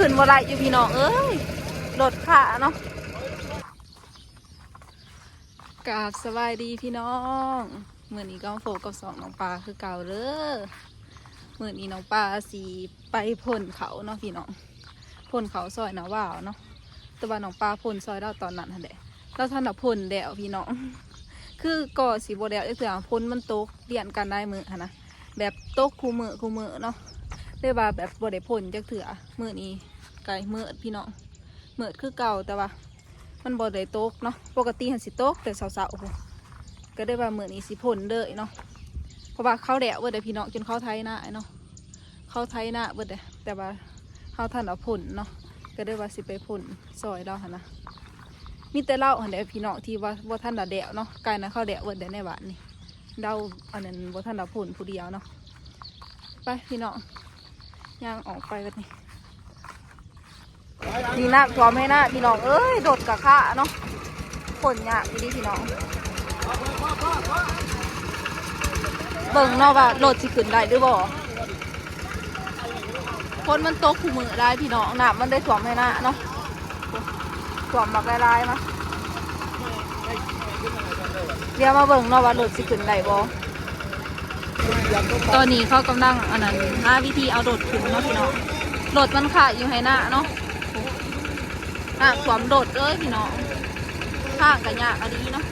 ขึ้นบ่ได้อยู่พี่น้องเอ้ยรถขาเนาะกราบสบายดีพี่น้องมื้อนี้ก็โฟกับสองน้องปลาคือเก่าเด้อมื้อนี้น้องปลาสีไปพ่นเขาเนาะพี่น้องพ่นเขาซอยหนาว่าวเนาะแต่ว่าน้องปลาพ่นซอยเราตอนนั้นหั่นแหละเราท่านน่ะพ่นแดวพี่น้องคือก่อสีบ่แดวเถื่อพ่นมันตกเรียนกันได้มื้อหั่นนะแบบตกคู่มือเนาะได้ว่าแบบบ่ได้พ่นจักเถื่อมื้อนี้ไก่มื้อพี่น้องมื้อคือเก่าแต่ว่ามันบ่ได้ตกเนาะปกติหันสิตกแต่เสาๆก็ได้ว่ามื้อนี้สิพ่นเด้อเนาะเพราะว่าเขาแดดเบิดได้พี่น้องจนเขาไถหน้าเนาะเขาไถหน้าเบิดได้แต่ว่าเขาท่านเอาพ่นเนาะก็ได้ว่าสิไปพ่นซอยเราหั่นนะมีแต่เล่าหั่นแหละพี่น้องที่ว่าบ่ท่านแดดเนาะไก่นะเขาแดดเบิดได้ในบ้านนี่เดาอันนั้นบ่ท่านเอาพ่นผู้เดียวเนาะไปพี่น้องย่างออกไปกันนี่น้ำท่วมให้หน้าพี่น้องเอ้ยโดดกะข้าเนาะฝนยากดีพี่น้องเบิ่งเนาะว่าโหลดสิขึ้นได้หรือบ่ฝนมันตกคู่มือได้พี่น้องน้ำมันได้ท่วมให้หน้าเนาะท่วมบักลายๆมาเดี๋ยวมาเบิ่งเนาะว่าโหลดสิขึ้นได้บ่ตอนนี้เขากำลังอันนั้นหาวิธีเอาโดดขึ้นเนาะพี่น้องโดดมันขาดอยู่ให้หน้าเนาะสวมโดดเลยพี่น้องข้างกันยากอันนี้เนาะ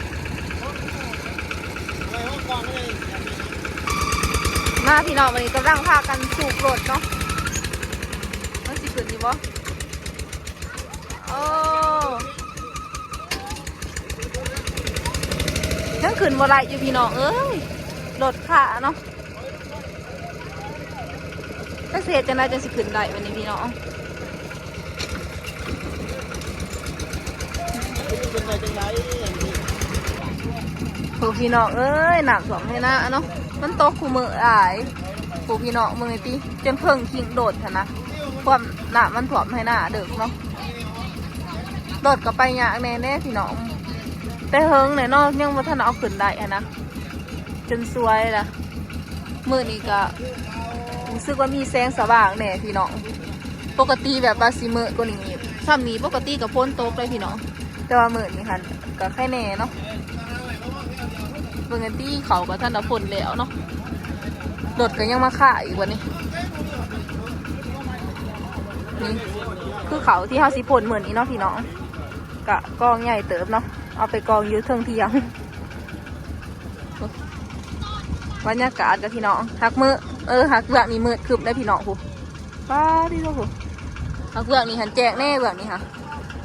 มาพี่น้องวันนี้กำลังพากันสูบโดดเนาะมันสิขึ้นอยู่บ่โอ้ยังขึ้นบ่ได้อยู่พี่น้องเอ้ยโดดขาเนาะถ้าเสียจะน่าจะสิขึ้นได้วันนี้พี่น้องผูพี่น้องเอ้ยหนักสองให้นะเนาะมันตกคู่มือหลายผูพี่น้องมือตีจนเพิ่งคิงโดดนะความหนามันถ่วมให้หน้าเด็กเนาะโดดกับไปยากแน่พี่น้องแต่เฮิงเนี่ยเนาะยังว่าท่านเอาขึ้นได้นะจนสวยล่ะมือนี้ก็รู้สึกว่ามีแสงสว่างแน่พี่น้องปกติแบบบาซิมือก็นี้ซ้ำนี้ปกติกับพ้นโต๊ะเลยพี่น้องแต่ว่ามือนี้ค่ะก็แค่แน่เนาะเบอร์เงินตี้เขากับท่านเอาพ้นแล้วเนาะโดดก็ยังมาฆ่าอีกวันนี้นี่คือเขาที่เขาสิพ้นเหมือนนี้เนาะพี่น้องกะกองใหญ่เติบเนาะเอาไปกองยืดเทิงเทียงบรรยากาศกับพี่น้องหักมือหักเบือกนี่มืดคืบได้พี่น้องหูป้าที่เราหูหักเบือกนี่หันแจกแน่เบือกนี่ค่ะ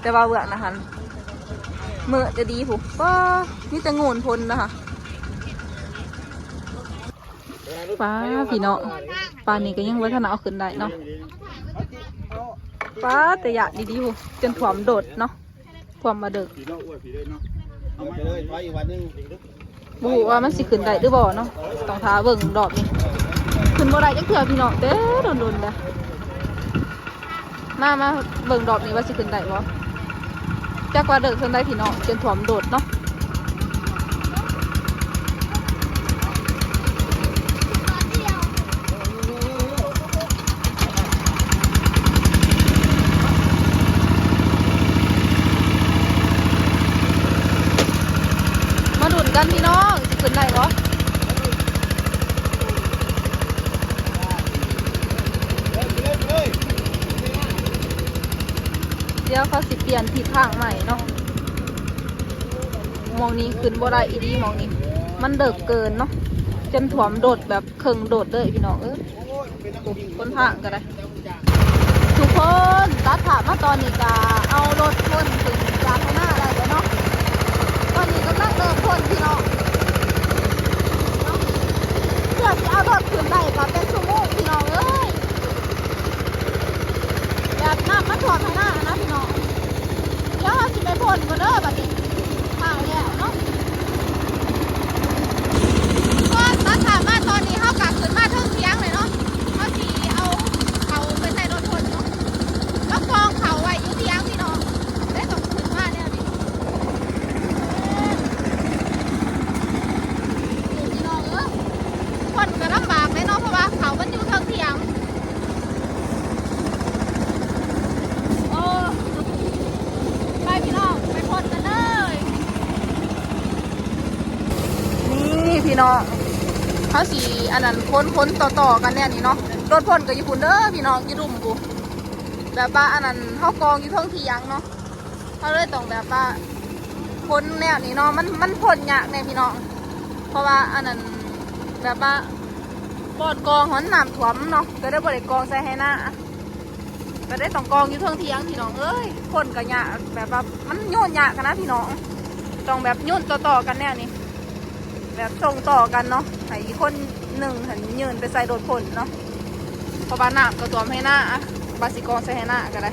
แต่ว่าเบือกนะฮันมือจะดีหูป้านี่จะงูนพลนะคะป้าพี่น้องป้านี่ก็ยังไว้ท่านเอาขึ้นได้เนาะป้าแต่อยากดีๆหูจนถ่วมโดดเนาะถ่วมมาเด็กบูว่ามันสิขึ้นได้หรือบ่เนาะต้องท้าเบิ่งดอกนี่ขึ้นบ่ได้จังเถื่อพี่น้องเด้อโดนๆเลยมาเบิ่งดอกนี่ว่าสิขึ้นได้บ่จักว่าเด็กขึ้นได้พี่น้องจนถ่วมโดดเนาะมาดุนกันพี่น้องสิขึ้นได้บ่เดี๋ยวเขาสิเปลี่ยนทิศทางใหม่เนาะมองนี้ขึ้นบ่ได้อีดีมองนี้มันเดิกเกินเนาะจนถ่วมโดดแบบเคิงโดดเลยพี่น้องคนทางก็ได้ทุกคนตัดผ่ามาตอนนี้ก็เอารถพ่นถึงกลางหน้าได้แล้วเนาะตอนนี้ก็นั่งเดินพ่นพี่น้องเพื่อที่เอารถขึ้นได้ก็เป็นชั่วโมงพี่น้องเอ้ยแบบน้ำมันถ่วมทางหน้านะพี่น้องเดี๋ยวเราสิไปพ่นกันเด้อบัดนี้ทางแล้วเนาะก็ตัดผ่ามาตอนนี้เขากลับขึ้นมาเทิงเทียงเลยเนาะเขาสีเอาเขาไปใส่รถพ่นเนาะแล้วกองเขาไว้อยู่เทียงพี่น้องได้ส่งขึ้นมาเนี่ยดิ พี่น้องเขาสีอันนั้นพ้นต่อกันเนี่ยนี่เนาะรถพ่นกับญี่ปุ่นเด้อพี่น้องยี่ดุมกูแบบว่าอันนั้นเขากองอยู่ท้องเถียงเนาะเขาเลยต้องแบบว่าพ้นเนี่ยนี่เนาะมันพ้นยากเนี่ยพี่น้องเพราะว่าอันนั้นแบบว่าปอดกองหันน้ำถ่วมเนาะก็ได้บริกองใส่ให้หน้าก็ได้ต้องกองอยู่ท้องเถียงพี่น้องเอ้ยพ้นกับยากแบบว่ามันโยนยากกันนะพี่น้องต้องแบบโยนต่อกันเนี่ยนี่แบบส่งต่อกันเนาะให้คนหนึ่งหันยืนไปใส่โดดพ่นเนาะเพราะว่าน้ำก็ตัวให้หน้าบาสิกองใส่ให้หน้าก็ได้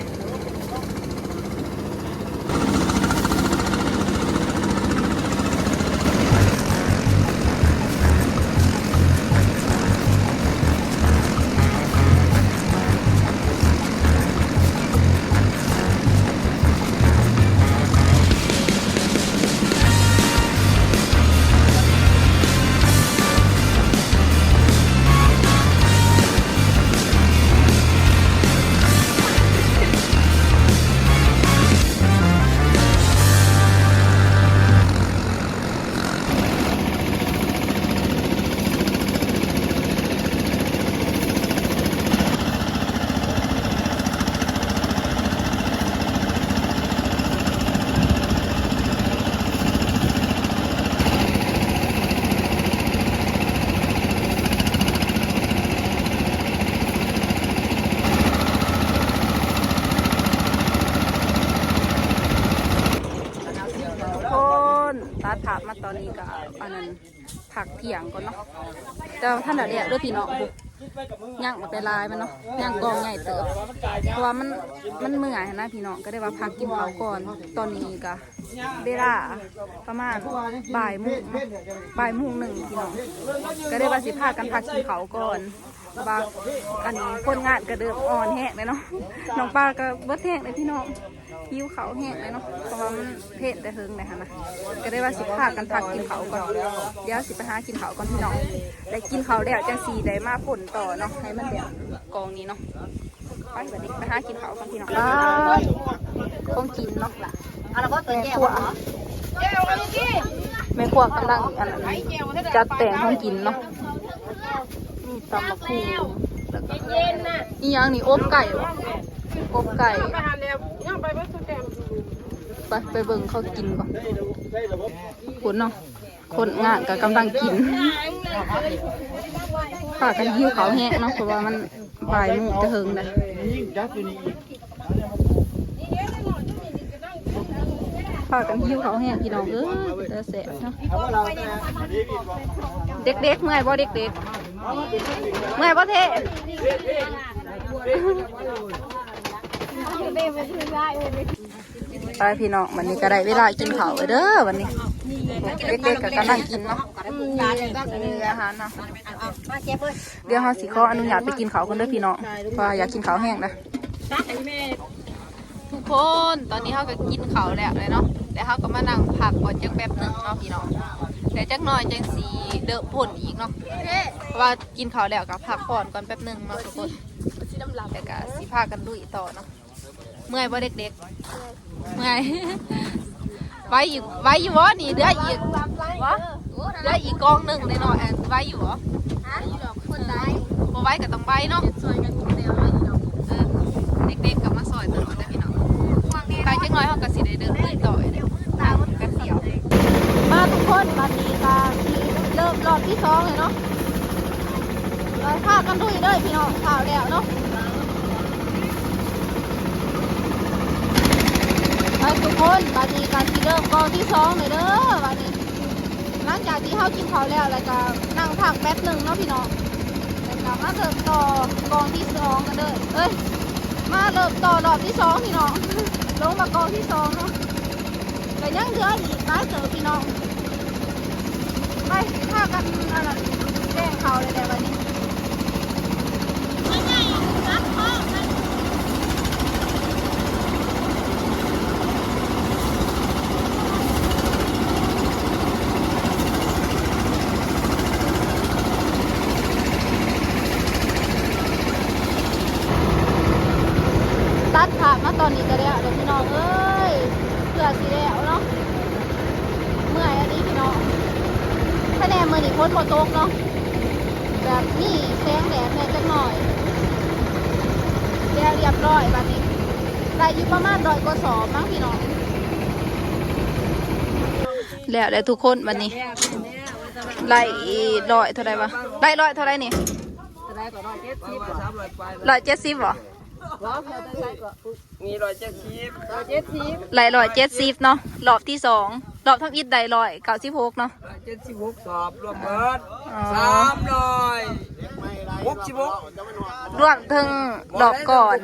ตัดภาพมาตอนนี้ก็อันนั้นผักเถียงก่อนเนาะแต่ท่านเดี๋ยวเรื่องพี่น้องย่างไปลายมันเนาะย่างกองใหญ่เติบเพราะว่ามันเมื่อยนะพี่น้องก็ได้ว่าพักกินเขาก่อนตอนนี้ก็เวลาประมาณบ่ายโมงหนึ่งพี่น้องก็ได้ว่าสิพากันพักกินเขาก่อนบางอันนี้คนงานก็เดิมอ่อนแห้งเลยเนาะน้องปลาก็เบิดแห้งเลยพี่น้องหิวเขาแห้งเลยเนาะเพราะว่ามันเผ็ดแต่เฮิงเลยค่ะนะก็ได้ว่าสิพากันพักกินเขาก่อนเดี๋ยวสิไปหากินเขาก่อนพี่น้องได้กินเขาแล้วจังสีได้มาผลต่อเนาะให้มันเดี๋ยวกองนี้เนาะไปแบบนี้ไปหากินเขาก่อนพี่น้องต้องกินเนาะแม่ครัวแม่ครัวกำลังอันนั้นจัดแต่งห้องกินเนาะนี่ตำมะพร้าวแล้วก็นี่ยังนี่อบไก่อบไก่ไปเบิ่งเขากินก่อนคนเนาะคนงานก็กำลังกินฝากกันหิ้วเขาแห้งเนาะเพราะว่ามันบ่ายโมงจะเฮิงเลยฝากกันหิ้วเขาแห้งพี่น้องจะแสบเนาะเด็กๆเมื่อยบ่เด็กๆเมื่อยบ่เท่ไปพี่น้องวันนี้ก็ได้เวลากินข้าวเด้อวันนี้เด็กๆกับกำลังกินเนาะมีอาหารเนาะเดี๋ยวเราสิขออนุญาตไปกินข้าวกันเด้อพี่น้องเพราะอยากกินข้าวแห้งนะทุกคนตอนนี้เขาก็กินข้าวแล้วเลยเนาะแต่เขาก็มานั่งพักก่อนจังแป๊บหนึ่งเนาะพี่น้องแต่จักหน่อยจังสีเดอะผลอีกเนาะเพราะว่ากินข้าวแล้วกับพักผ่อนก่อนแป๊บหนึ่งเนาะทุกคนแต่ก็สิพากันลุยต่อเนาะเมื่อยบ่เด็กๆเมื่อยไว้อยู่วะนี่เดี๋ยวอีกกองหนึ่งในหน่อยไว้อยู่วะไว้ก็ต้องไว้เนาะเด็กๆกับมาซอยตลอดนะพี่น้องไปจังน้อยเขาก็สิได้เดินลุยต่อเดี๋ยวแป๊บเดียวมาทุกคนมาดีกันเริ่มรอบที่สองเลยเนาะเราพากันลุยเลยพี่น้องข่าวแล้วเนาะไปทุกคนบาดีการที่เริ่มกองที่สองเลยเด้อบาดีหลังจากที่เขากินข้าวแล้วแล้วก็นั่งพักแป๊บหนึ่งเนาะพี่น้องแล้วก็มาเริ่มต่อกองที่สองกันเลยมาเริ่มต่อรอบที่สองพี่น้องลงมากองที่สองเนาะแต่ยังเหลืออีกหลายเติบพี่น้องไปพากันอะไรแจ้งข่าวเลยแต่วันนี้ตัดขาดมาตอนนี้ก็ได้เดี๋ยวพี่น้องเอ้ยเผื่อสีแล้วเนาะเมื่อยอันนี้พี่น้องแผน มื่อนี้พ้นบ่ตกเนาะแบบนี้แสงแดดแน่จักหน่อยแล้วเรียบร้อยบัดนี้ได้อยู่ประมาณ100 กว่าสอบมั้งพี่น้องแล้วทุกคนบัดนี้ไล่ร้อยเท่าไรวะไล่ร้อยเท่าไรนี่170เหรอมี170ไล่170เนาะรอบที่2รอบทำอิฐได้196เนาะ176สอบรวมเบิด366รวมถึงรอบก่อน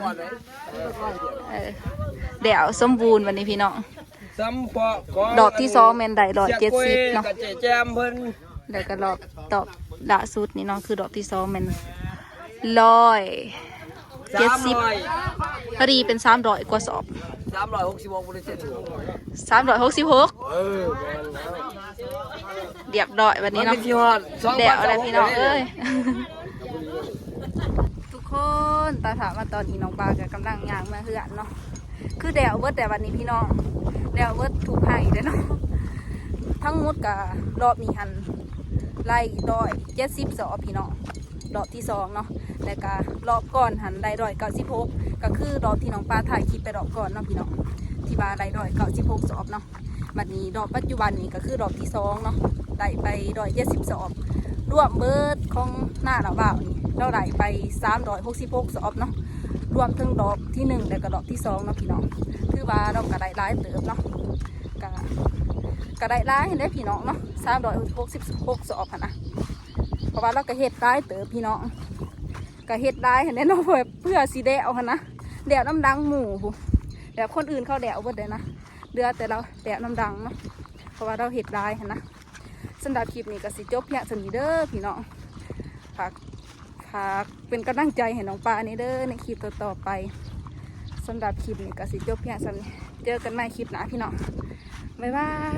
เดี๋ยวสมบูรณ์วันนี้พี่น้องรอบที่2แม่นได้170เนาะแจมเพิ่นแล้วก็รอบตอบล่าสุดนี่เนาะคือรอบที่2แม่น170พอดีเป็น300 กว่าสอบ366บริเสร็จ366เรียบร้อยวันนี้เนาะเดี๋ยวอะไรพี่น้องเอ้ยทุกคนตาถามมาตอนนี้น้องปลากับกำลังย่างมาเฮือนเนาะคือเดี๋ยวเวิร์ดแต่วันนี้พี่น้องเดี๋ยวเวิร์ดถูกให้เลยเนาะทั้งหมดกับรอบนี้หันไล่170สอบพี่น้องรอบที่2เนาะแล้วก็รอบก่อนหันได้196ก็คือรอบที่น้องปลาถ่ายคลิปไปรอบก่อนเนาะพี่น้องที่ว่าได้196สอบเนาะบัดนี้รอบปัจจุบันนี้ก็คือรอบที่2เนาะได้ไป170สอบรวมเบิดของหน้าเราบ่าวนี่เราได้ไป366สอบเนาะรวมถึงรอบที่1แล้วก็รอบที่2เนาะพี่น้องคือว่าเราก็ได้หลายเติบเนาะก็ได้หลายเห็นได้พี่น้องเนาะ366สอบนะเพราะว่าเราก็เฮ็ดหลายเติบพี่น้องก็เฮ็ดได้เห็นได้เนาะเพื่อสีแดวนะแดวน้ำดังหมู่แบบคนอื่นเขาแดวเบิดเลยนะเดือแต่เราแดวน้ำดังเนาะเพราะว่าเราเฮ็ดได้นะสำหรับคลิปนี้ก็สิจบเนี่ยสนิเด้อพี่น้องฝากเป็นกำลังใจให้น้องปลานี่เด้อในคลิปต่อไปสำหรับคลิปนี้ก็สิจบเนี่ยสนิเจอกันใหม่คลิปหน้าพี่น้องบ๊ายบาย